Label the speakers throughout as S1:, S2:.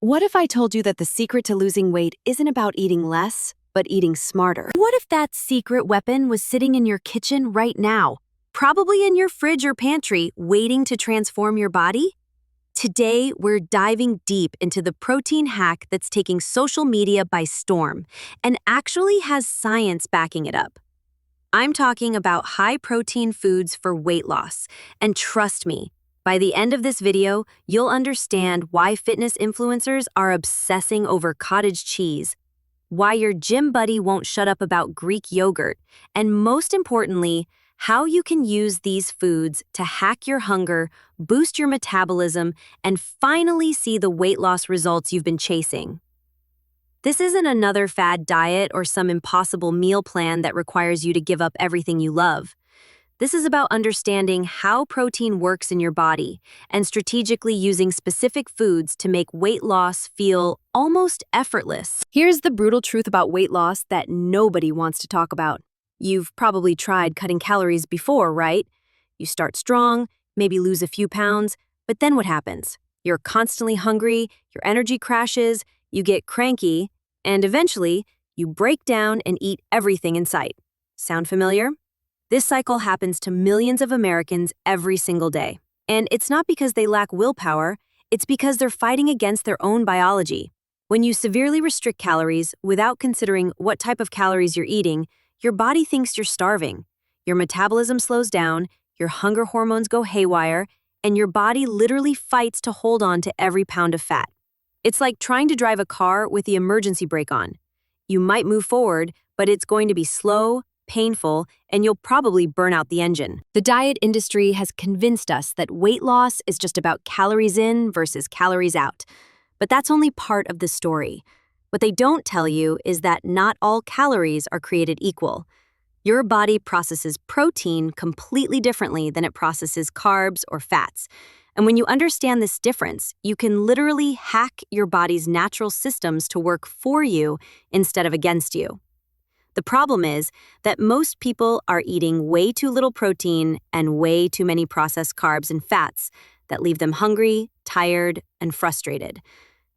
S1: What if I told you that the secret to losing weight isn't about eating less, but eating smarter? What if that secret weapon was sitting in your kitchen right now, probably in your fridge or pantry, waiting to transform your body? Today, we're diving deep into the protein hack that's taking social media by storm and actually has science backing it up. I'm talking about high-protein foods for weight loss, and trust me, by the end of this video, you'll understand why fitness influencers are obsessing over cottage cheese, why your gym buddy won't shut up about Greek yogurt, and most importantly, how you can use these foods to hack your hunger, boost your metabolism, and finally see the weight loss results you've been chasing. This isn't another fad diet or some impossible meal plan that requires you to give up everything you love. This is about understanding how protein works in your body and strategically using specific foods to make weight loss feel almost effortless. Here's the brutal truth about weight loss that nobody wants to talk about. You've probably tried cutting calories before, right? You start strong, maybe lose a few pounds, but then what happens? You're constantly hungry, your energy crashes, you get cranky, and eventually, you break down and eat everything in sight. Sound familiar? This cycle happens to millions of Americans every single day. And it's not because they lack willpower, it's because they're fighting against their own biology. When you severely restrict calories without considering what type of calories you're eating, your body thinks you're starving. Your metabolism slows down, your hunger hormones go haywire, and your body literally fights to hold on to every pound of fat. It's like trying to drive a car with the emergency brake on. You might move forward, but it's going to be slow, painful, and you'll probably burn out the engine. The diet industry has convinced us that weight loss is just about calories in versus calories out. But that's only part of the story. What they don't tell you is that not all calories are created equal. Your body processes protein completely differently than it processes carbs or fats. And when you understand this difference, you can literally hack your body's natural systems to work for you instead of against you. The problem is that most people are eating way too little protein and way too many processed carbs and fats that leave them hungry, tired, and frustrated.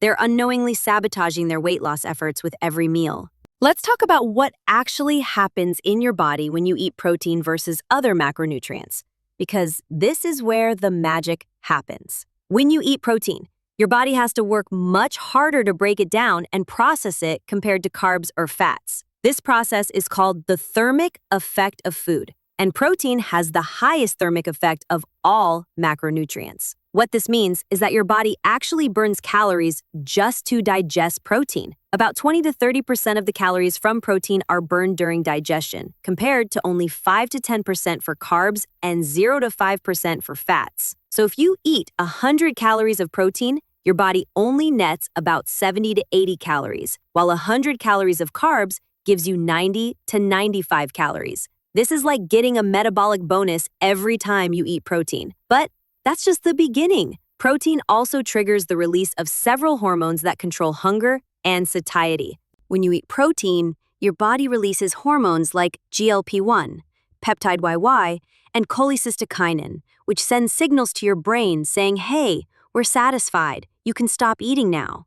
S1: They're unknowingly sabotaging their weight loss efforts with every meal. Let's talk about what actually happens in your body when you eat protein versus other macronutrients, because this is where the magic happens. When you eat protein, your body has to work much harder to break it down and process it compared to carbs or fats. This process is called the thermic effect of food, and protein has the highest thermic effect of all macronutrients. What this means is that your body actually burns calories just to digest protein. About 20 to 30% of the calories from protein are burned during digestion, compared to only 5 to 10% for carbs and 0 to 5% for fats. So if you eat 100 calories of protein, your body only nets about 70 to 80 calories, while 100 calories of carbs gives you 90 to 95 calories. This is like getting a metabolic bonus every time you eat protein. But that's just the beginning. Protein also triggers the release of several hormones that control hunger and satiety. When you eat protein, your body releases hormones like GLP-1, peptide YY, and cholecystokinin, which send signals to your brain saying, hey, we're satisfied, you can stop eating now.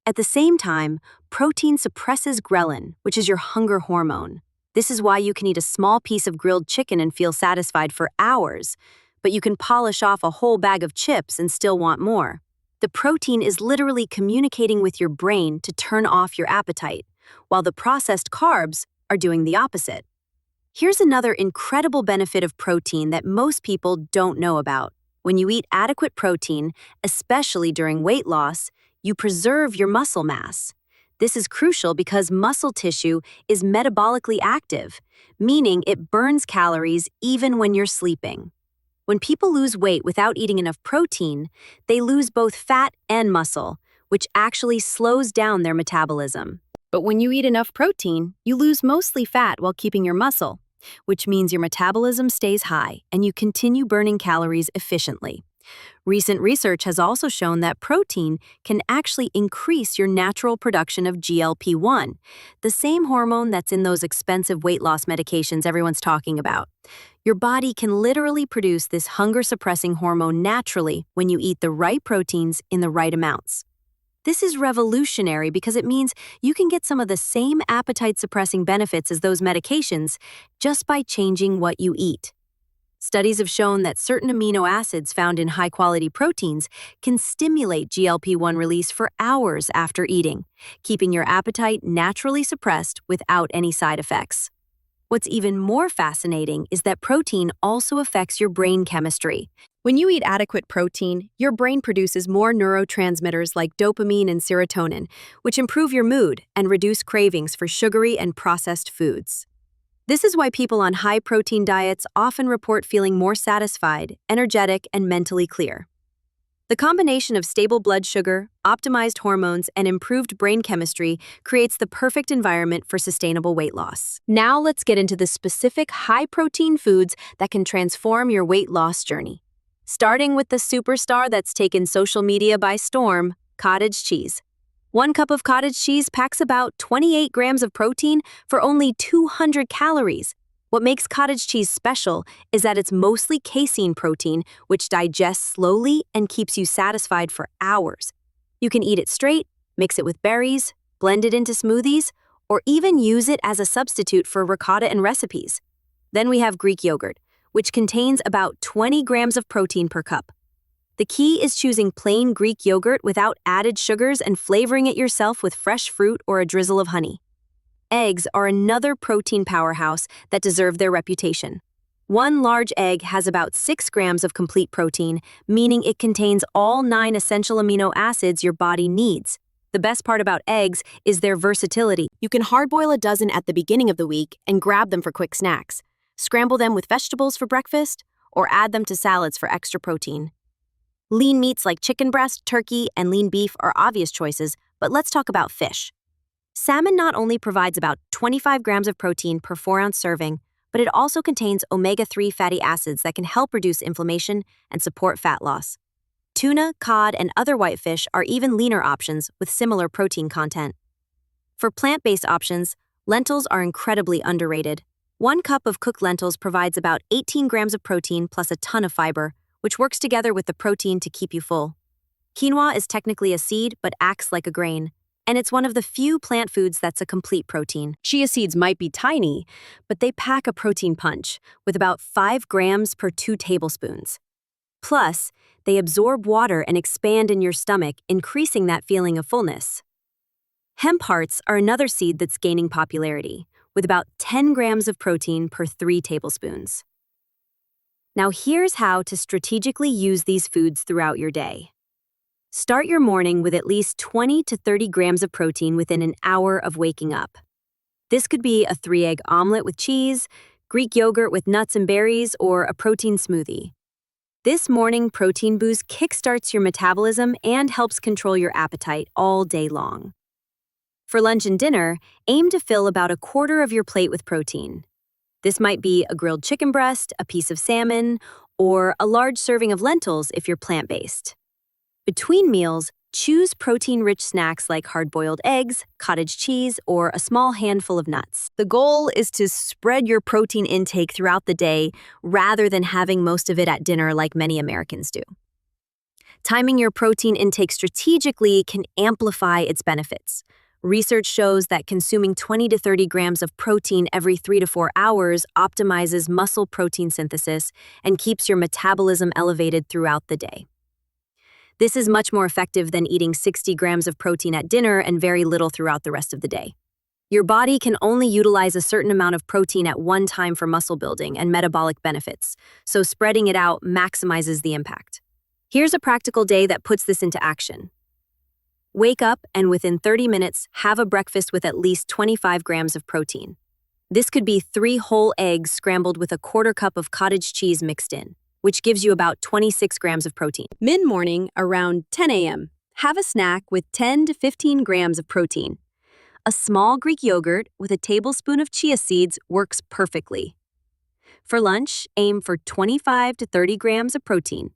S1: At the same time, protein suppresses ghrelin, which is your hunger hormone. This is why you can eat a small piece of grilled chicken and feel satisfied for hours, but you can polish off a whole bag of chips and still want more. The protein is literally communicating with your brain to turn off your appetite, while the processed carbs are doing the opposite. Here's another incredible benefit of protein that most people don't know about. When you eat adequate protein, especially during weight loss, you preserve your muscle mass. This is crucial because muscle tissue is metabolically active, meaning it burns calories even when you're sleeping. When people lose weight without eating enough protein, they lose both fat and muscle, which actually slows down their metabolism. But when you eat enough protein, you lose mostly fat while keeping your muscle, which means your metabolism stays high and you continue burning calories efficiently. Recent research has also shown that protein can actually increase your natural production of GLP-1, the same hormone that's in those expensive weight loss medications everyone's talking about. Your body can literally produce this hunger-suppressing hormone naturally when you eat the right proteins in the right amounts. This is revolutionary because it means you can get some of the same appetite-suppressing benefits as those medications just by changing what you eat. Studies have shown that certain amino acids found in high-quality proteins can stimulate GLP-1 release for hours after eating, keeping your appetite naturally suppressed without any side effects. What's even more fascinating is that protein also affects your brain chemistry. When you eat adequate protein, your brain produces more neurotransmitters like dopamine and serotonin, which improve your mood and reduce cravings for sugary and processed foods. This is why people on high-protein diets often report feeling more satisfied, energetic, and mentally clear. The combination of stable blood sugar, optimized hormones, and improved brain chemistry creates the perfect environment for sustainable weight loss. Now let's get into the specific high-protein foods that can transform your weight loss journey. Starting with the superstar that's taken social media by storm, cottage cheese. 1 cup of cottage cheese packs about 28 grams of protein for only 200 calories. What makes cottage cheese special is that it's mostly casein protein, which digests slowly and keeps you satisfied for hours. You can eat it straight, mix it with berries, blend it into smoothies, or even use it as a substitute for ricotta and recipes. Then we have Greek yogurt, which contains about 20 grams of protein per cup. The key is choosing plain Greek yogurt without added sugars and flavoring it yourself with fresh fruit or a drizzle of honey. Eggs are another protein powerhouse that deserve their reputation. 1 large egg has about 6 grams of complete protein, meaning it contains all 9 essential amino acids your body needs. The best part about eggs is their versatility. You can hard-boil a dozen at the beginning of the week and grab them for quick snacks. Scramble them with vegetables for breakfast, or add them to salads for extra protein. Lean meats like chicken breast, turkey, and lean beef are obvious choices, but let's talk about fish. Salmon not only provides about 25 grams of protein per 4-ounce serving, but it also contains omega-3 fatty acids that can help reduce inflammation and support fat loss. Tuna, cod, and other whitefish are even leaner options with similar protein content. For plant-based options, lentils are incredibly underrated. 1 cup of cooked lentils provides about 18 grams of protein plus a ton of fiber, which works together with the protein to keep you full. Quinoa is technically a seed, but acts like a grain, and it's one of the few plant foods that's a complete protein. Chia seeds might be tiny, but they pack a protein punch with about 5 grams per 2 tablespoons. Plus, they absorb water and expand in your stomach, increasing that feeling of fullness. Hemp hearts are another seed that's gaining popularity, with about 10 grams of protein per 3 tablespoons. Now here's how to strategically use these foods throughout your day. Start your morning with at least 20 to 30 grams of protein within an hour of waking up. This could be a 3-egg omelet with cheese, Greek yogurt with nuts and berries, or a protein smoothie. This morning protein boost kickstarts your metabolism and helps control your appetite all day long. For lunch and dinner, aim to fill about a quarter of your plate with protein. This might be a grilled chicken breast, a piece of salmon, or a large serving of lentils if you're plant-based. Between meals, choose protein-rich snacks like hard-boiled eggs, cottage cheese, or a small handful of nuts. The goal is to spread your protein intake throughout the day rather than having most of it at dinner like many Americans do. Timing your protein intake strategically can amplify its benefits. Research shows that consuming 20 to 30 grams of protein every 3 to 4 hours optimizes muscle protein synthesis and keeps your metabolism elevated throughout the day. This is much more effective than eating 60 grams of protein at dinner and very little throughout the rest of the day. Your body can only utilize a certain amount of protein at one time for muscle building and metabolic benefits, so spreading it out maximizes the impact. Here's a practical day that puts this into action. Wake up and within 30 minutes, have a breakfast with at least 25 grams of protein. This could be 3 whole eggs scrambled with a 1/4 cup of cottage cheese mixed in, which gives you about 26 grams of protein. Mid-morning, around 10 a.m., have a snack with 10 to 15 grams of protein. A small Greek yogurt with a tablespoon of chia seeds works perfectly. For lunch, aim for 25 to 30 grams of protein.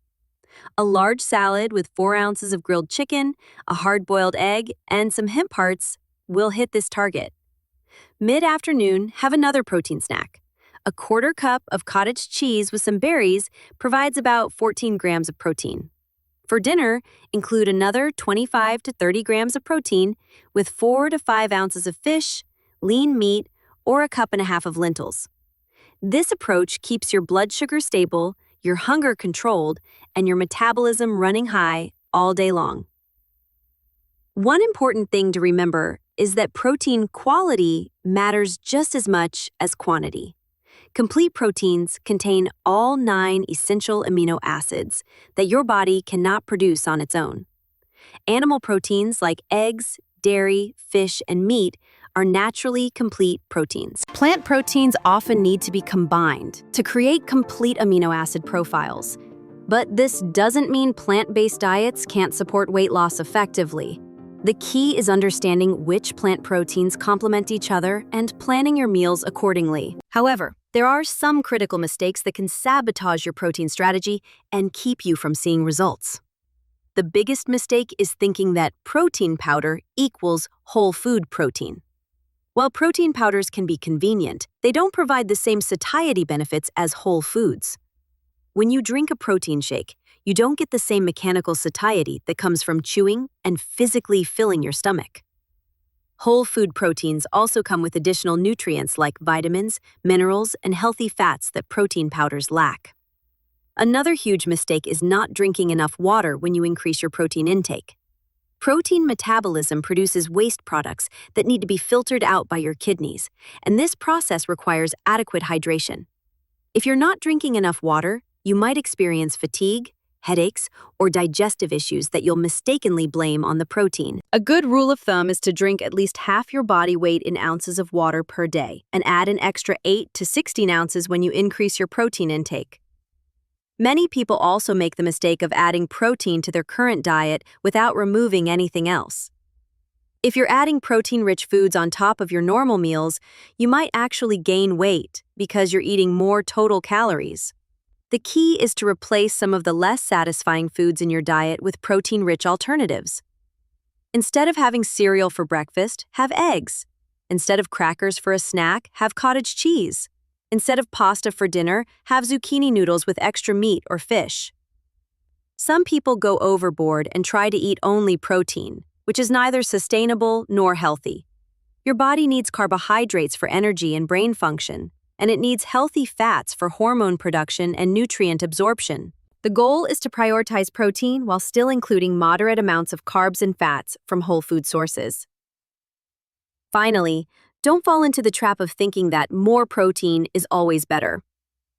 S1: A large salad with 4 ounces of grilled chicken, a hard-boiled egg, and some hemp hearts will hit this target. Mid-afternoon, have another protein snack. A 1/4 cup of cottage cheese with some berries provides about 14 grams of protein. For dinner, include another 25 to 30 grams of protein with 4 to 5 ounces of fish, lean meat, or a cup and a half of lentils. This approach keeps your blood sugar stable, your hunger controlled, and your metabolism running high all day long. One important thing to remember is that protein quality matters just as much as quantity. Complete proteins contain all 9 essential amino acids that your body cannot produce on its own. Animal proteins like eggs, dairy, fish, and meat are naturally complete proteins. Plant proteins often need to be combined to create complete amino acid profiles. But this doesn't mean plant-based diets can't support weight loss effectively. The key is understanding which plant proteins complement each other and planning your meals accordingly. However, there are some critical mistakes that can sabotage your protein strategy and keep you from seeing results. The biggest mistake is thinking that protein powder equals whole food protein. While protein powders can be convenient, they don't provide the same satiety benefits as whole foods. When you drink a protein shake, you don't get the same mechanical satiety that comes from chewing and physically filling your stomach. Whole food proteins also come with additional nutrients like vitamins, minerals, and healthy fats that protein powders lack. Another huge mistake is not drinking enough water when you increase your protein intake. Protein metabolism produces waste products that need to be filtered out by your kidneys, and this process requires adequate hydration. If you're not drinking enough water, you might experience fatigue, headaches, or digestive issues that you'll mistakenly blame on the protein. A good rule of thumb is to drink at least half your body weight in ounces of water per day, and add an extra 8 to 16 ounces when you increase your protein intake. Many people also make the mistake of adding protein to their current diet without removing anything else. If you're adding protein-rich foods on top of your normal meals, you might actually gain weight because you're eating more total calories. The key is to replace some of the less satisfying foods in your diet with protein-rich alternatives. Instead of having cereal for breakfast, have eggs. Instead of crackers for a snack, have cottage cheese. Instead of pasta for dinner, have zucchini noodles with extra meat or fish. Some people go overboard and try to eat only protein, which is neither sustainable nor healthy. Your body needs carbohydrates for energy and brain function, and it needs healthy fats for hormone production and nutrient absorption. The goal is to prioritize protein while still including moderate amounts of carbs and fats from whole food sources. Finally, don't fall into the trap of thinking that more protein is always better.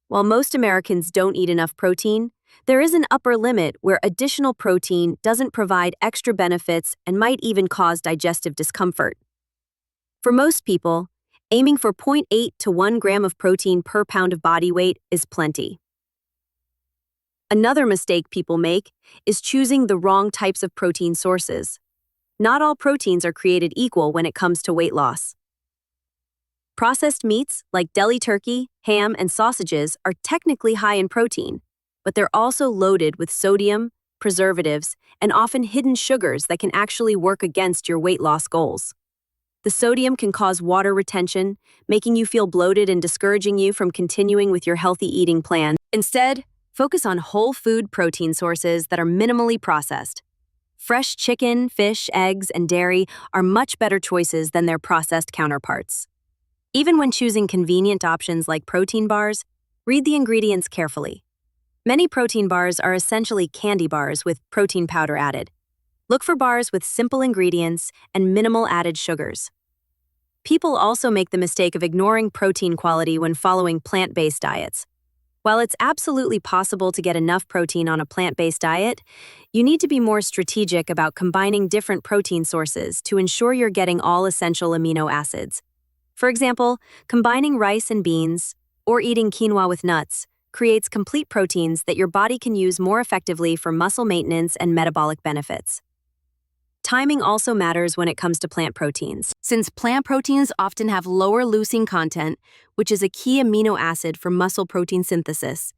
S1: While most Americans don't eat enough protein, there is an upper limit where additional protein doesn't provide extra benefits and might even cause digestive discomfort. For most people, aiming for 0.8 to 1 gram of protein per pound of body weight is plenty. Another mistake people make is choosing the wrong types of protein sources. Not all proteins are created equal when it comes to weight loss. Processed meats like deli turkey, ham, and sausages are technically high in protein, but they're also loaded with sodium, preservatives, and often hidden sugars that can actually work against your weight loss goals. The sodium can cause water retention, making you feel bloated and discouraging you from continuing with your healthy eating plan. Instead, focus on whole food protein sources that are minimally processed. Fresh chicken, fish, eggs, and dairy are much better choices than their processed counterparts. Even when choosing convenient options like protein bars, read the ingredients carefully. Many protein bars are essentially candy bars with protein powder added. Look for bars with simple ingredients and minimal added sugars. People also make the mistake of ignoring protein quality when following plant-based diets. While it's absolutely possible to get enough protein on a plant-based diet, you need to be more strategic about combining different protein sources to ensure you're getting all essential amino acids. For example, combining rice and beans, or eating quinoa with nuts, creates complete proteins that your body can use more effectively for muscle maintenance and metabolic benefits. Timing also matters when it comes to plant proteins. Since plant proteins often have lower leucine content, which is a key amino acid for muscle protein synthesis,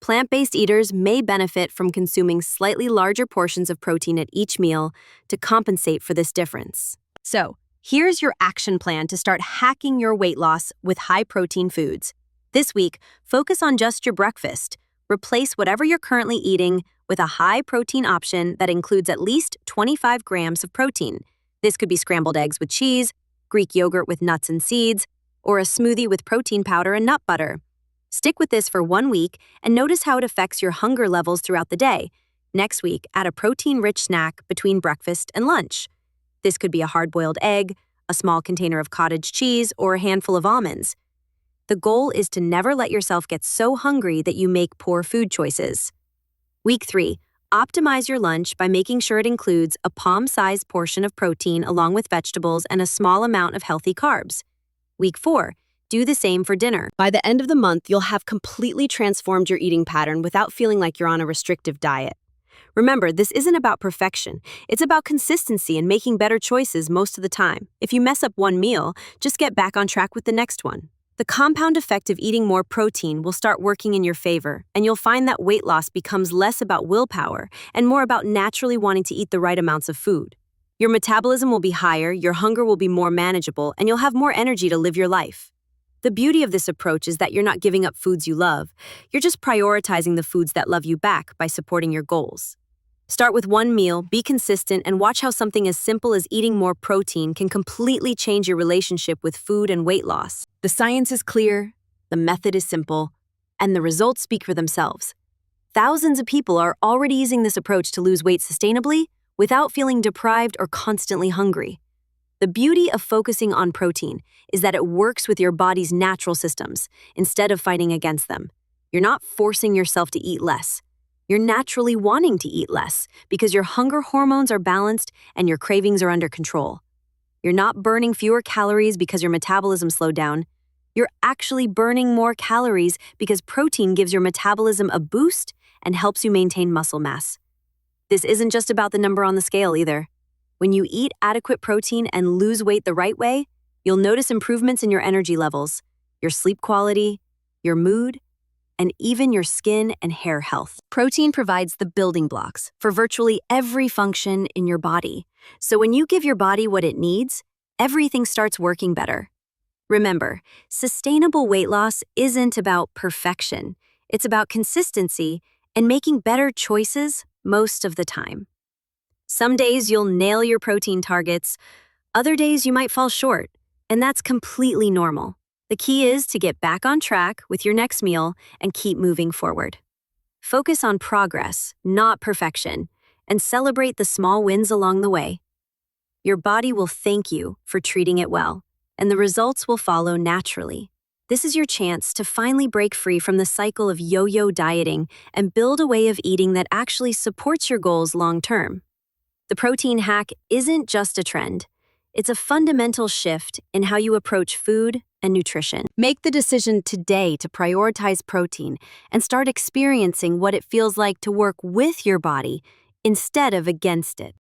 S1: plant-based eaters may benefit from consuming slightly larger portions of protein at each meal to compensate for this difference. So, here's your action plan to start hacking your weight loss with high-protein foods. This week, focus on just your breakfast. Replace whatever you're currently eating with a high protein option that includes at least 25 grams of protein. This could be scrambled eggs with cheese, Greek yogurt with nuts and seeds, or a smoothie with protein powder and nut butter. Stick with this for 1 week and notice how it affects your hunger levels throughout the day. Next week, add a protein-rich snack between breakfast and lunch. This could be a hard-boiled egg, a small container of cottage cheese, or a handful of almonds. The goal is to never let yourself get so hungry that you make poor food choices. Week 3, optimize your lunch by making sure it includes a palm-sized portion of protein along with vegetables and a small amount of healthy carbs. Week 4, do the same for dinner. By the end of the month, you'll have completely transformed your eating pattern without feeling like you're on a restrictive diet. Remember, this isn't about perfection. It's about consistency and making better choices most of the time. If you mess up one meal, just get back on track with the next one. The compound effect of eating more protein will start working in your favor, and you'll find that weight loss becomes less about willpower and more about naturally wanting to eat the right amounts of food. Your metabolism will be higher, your hunger will be more manageable, and you'll have more energy to live your life. The beauty of this approach is that you're not giving up foods you love. You're just prioritizing the foods that love you back by supporting your goals. Start with one meal, be consistent, and watch how something as simple as eating more protein can completely change your relationship with food and weight loss. The science is clear, the method is simple, and the results speak for themselves. Thousands of people are already using this approach to lose weight sustainably without feeling deprived or constantly hungry. The beauty of focusing on protein is that it works with your body's natural systems instead of fighting against them. You're not forcing yourself to eat less. You're naturally wanting to eat less because your hunger hormones are balanced and your cravings are under control. You're not burning fewer calories because your metabolism slowed down. You're actually burning more calories because protein gives your metabolism a boost and helps you maintain muscle mass. This isn't just about the number on the scale either. When you eat adequate protein and lose weight the right way, you'll notice improvements in your energy levels, your sleep quality, your mood, and even your skin and hair health. Protein provides the building blocks for virtually every function in your body. So when you give your body what it needs, everything starts working better. Remember, sustainable weight loss isn't about perfection. It's about consistency and making better choices most of the time. Some days you'll nail your protein targets, other days you might fall short, and that's completely normal. The key is to get back on track with your next meal and keep moving forward. Focus on progress, not perfection, and celebrate the small wins along the way. Your body will thank you for treating it well, and the results will follow naturally. This is your chance to finally break free from the cycle of yo-yo dieting and build a way of eating that actually supports your goals long-term. The protein hack isn't just a trend. It's a fundamental shift in how you approach food and nutrition. Make the decision today to prioritize protein and start experiencing what it feels like to work with your body instead of against it.